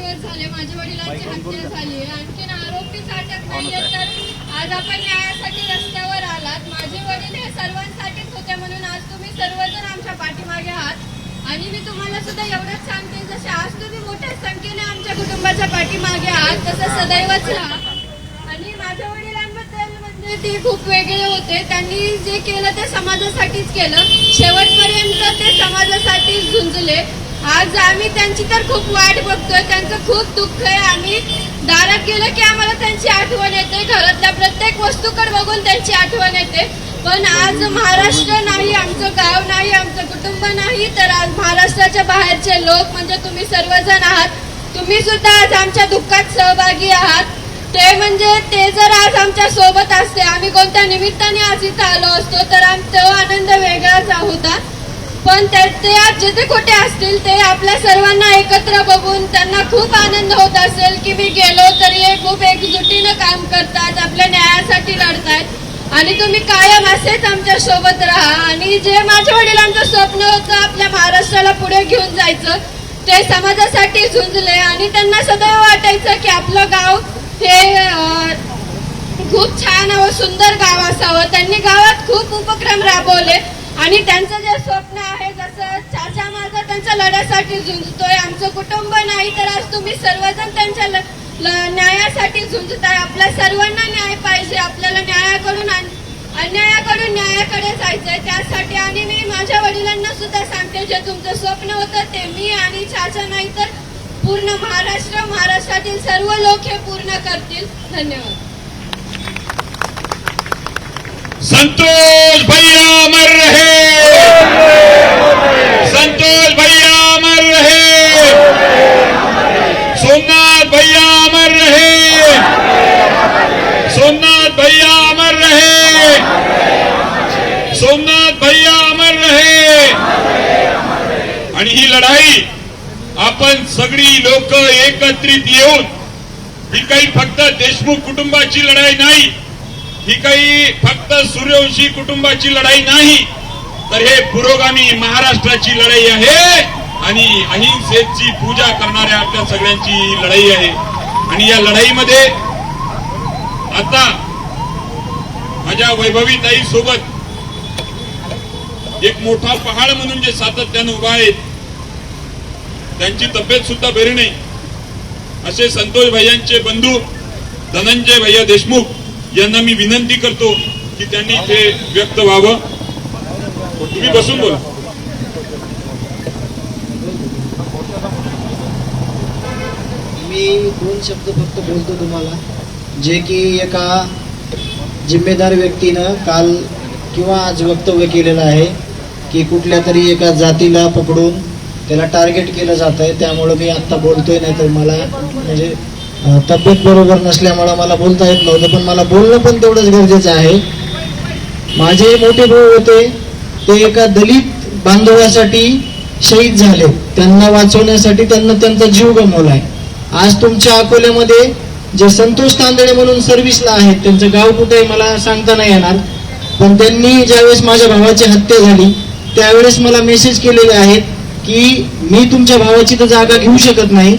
दिवस झाले माझ्या वडिलांची हत्या झाली आहे, आणखीन आरोपी अटक नाहीये, तर आज आपण न्यायासाठी रस्त्यावर आलात. माझे वडील हे सर्वांसाठीच होते, म्हणून आज तुम्ही सर्वजण आमच्या पाठीमागे आहात. आणि मी तुम्हाला सुद्धा एवढंच सांगते, जसे आज तुम्ही मोठ्या संख्येने आमच्या कुटुंबाच्या पाठीमागे आहात, तसं सदैवच राहा. आणि माझ्या वडिलांबद्दल म्हणजे ते खूप वेगळे होते. त्यांनी जे केलं ते समाजासाठीच केलं, शेवटपर्यंत ते समाजासाठीच झुंजले. आज आम्ही त्यांची तर खूप वाट बघतोय, त्यांचं खूप दुःख आहे. आम्ही दारात गेलं की आम्हाला त्यांची आठवण येते, घरातल्या प्रत्येक वस्तूकडे बघून त्यांची आठवण येते. पण आज महाराष्ट्र नाही, आमचं गाव नाही, आमचं कुटुंब नाही, तर आज महाराष्ट्राच्या बाहेरचे लोक म्हणजे तुम्ही सर्वजण आहात. तुम्ही सुद्धा आज आमच्या दुःखात सहभागी आहात. ते म्हणजे ते जर आज आमच्या सोबत असते, आम्ही कोणत्या निमित्ताने आज इथं आलो असतो, तर तो आनंद वेगळाच होता. पण ते आज जिथे कुठे असतील, ते आपल्या सर्वांना एकत्र बघून त्यांना खूप आनंद होत असेल की मी गेलो तरी हे खूप एकजुटीनं काम करतात, आपल्या न्यायासाठी लढतायत. आणि तुम्ही कायम असेच आमच्या सोबत राहा. आणि जे माझ्या वडिलांचं स्वप्न होतं आपल्या महाराष्ट्राला पुढे घेऊन जायचं, ते समाजासाठी झुंजले. आणि त्यांना सदैव वाटायचं की आपलं गाव हे खूप छान व सुंदर गाव असावं. त्यांनी गावात खूप उपक्रम राबवले आणि त्यांचं जे स्वप्न आहे, जसं चाचा माझा त्यांच्या लढ्यासाठी झुंजतोय, आमचं कुटुंब नाही, तर आज तुम्ही सर्वजण त्यांच्या न्यायासाठी झुंजताय. आपल्या सर्वांना न्याय पाहिजे, आपल्याला न्यायाकडून अन्यायाकडून न्यायाकडे जायचंय त्यासाठी. आणि मी माझ्या वडिलांना सुद्धा सांगते, जे तुमचं स्वप्न होतं ते मी आणि चाचा नाही तर पूर्ण महाराष्ट्रातील सर्व लोक हे पूर्ण करतील. धन्यवाद. संतोष भैया अमर रहे, संतोष भैया अमर रहे, सोमनाथ भैया अमर रहे, सोमनाथ भैया अमर रहे, सोमनाथ भैया अमर रहे. आणि ही लढाई आपण सगळी लोक एकत्रित येऊन, ही काही फक्त देशमुख कुटुंबाची लढाई नाही, ही काही फक्त सूर्यवंशी कुटुंबाची लढाई नाही, तर हे पुरोगामी महाराष्ट्राची लढाई आहे आणि अहिंसेची पूजा करणाऱ्या आपल्या सगळ्यांची लढाई आहे. आणि या लढाईमध्ये आता माझ्या वैभवी ताई सोबत एक मोठा पहाड म्हणून जे सातत्यानं उभा आहेत, त्यांची तब्येत सुद्धा बरी नाही, असे संतोष भैयांचे बंधू धनंजय भैया देशमुख यांना मी विनंती करतो की त्यांनी ते व्यक्त व्हावं. तुम्ही बसून बोला. मी दोन शब्द फक्त बोलतो तुम्हाला, जे की एका जिम्मेदार व्यक्तीनं काल किंवा आज वक्तव्य केलेलं आहे की कुठल्या तरी एका जातीला पकडून त्याला टार्गेट केलं जात आहे. त्यामुळं मी आत्ता बोलतोय, नाही तर मला म्हणजे तब्येत बरोबर नसल्यामुळं मला बोलता येत नव्हतं, पण मला बोलणं पण तेवढंच गरजेचं आहे. माझे मोठे भाऊ होते, ते एका दलित बांधवासाठी शहीद झाले, त्यांना वाचवण्यासाठी त्यांना त्यांचा जीव गमावलाय. आज तुमच्या अकोल्यामध्ये जे संतोष तांदळे म्हणून सर्व्हिसला आहेत, त्यांचं गाव कुठे आहे मला सांगता नाही येणार, पण त्यांनी ज्यावेळेस माझ्या भावाची हत्या झाली त्यावेळेस मला मेसेज केलेले आहेत की मी तुमच्या भावाची तर जागा घेऊ शकत नाही,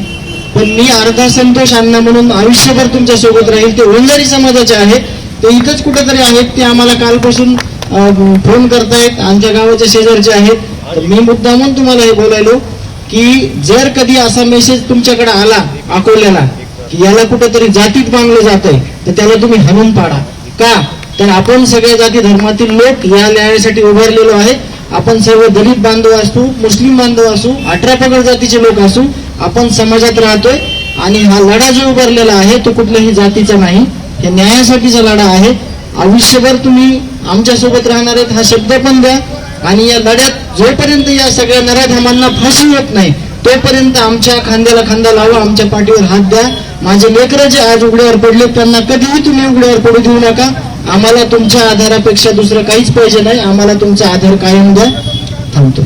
पण मी अर्धा संतोष अण्णा म्हणून आयुष्यभर तुमच्या सोबत राहील. ते वंजारी समाजाचे आहेत, ते इथंच कुठेतरी आहेत, ते आम्हाला कालपासून फोन करतायत, आमच्या गावाच्या शेजारचे आहेत. तर मी मुद्दामून तुम्हाला हे बोलायलो की जर कधी असा मेसेज तुमच्याकडे आला अकोल्याला की याला कुठेतरी जातीत बांधलं जातंय, तर त्याला तुम्ही हाणून पाडा. का तर आपण सगळ्या जाती धर्मातील लोक या न्यायासाठी उभारलेलो आहे. आपण सर्व दलित बांधव असू, मुस्लिम बांधव असू, 18 पगड जातीचे लोक असू, आपण समाजात राहतोय. आणि हा लढा जो उभारलेला आहे तो कुठल्याही जातीचा नाही, हे न्यायासाठीचा लढा आहे. आयुष्यभर तुम्ही आमच्या सोबत राहणार आहेत हा शब्द पण द्या. आणि या लढ्यात जोपर्यंत या सगळ्या नराधमांना फाशी होत नाही तोपर्यंत आमच्या खांद्याला खांदा लावा, आमच्या पाठीवर हात द्या. माझे लेकरं जे आज उघड्यावर पडले त्यांना कधीही तुम्ही उघड्यावर पडू देऊ नका. आम्हाला तुमच्या आधारापेक्षा दुसरं काहीच पाहिजे नाही, आम्हाला तुमचा आधार कायम द्या. थांबतो.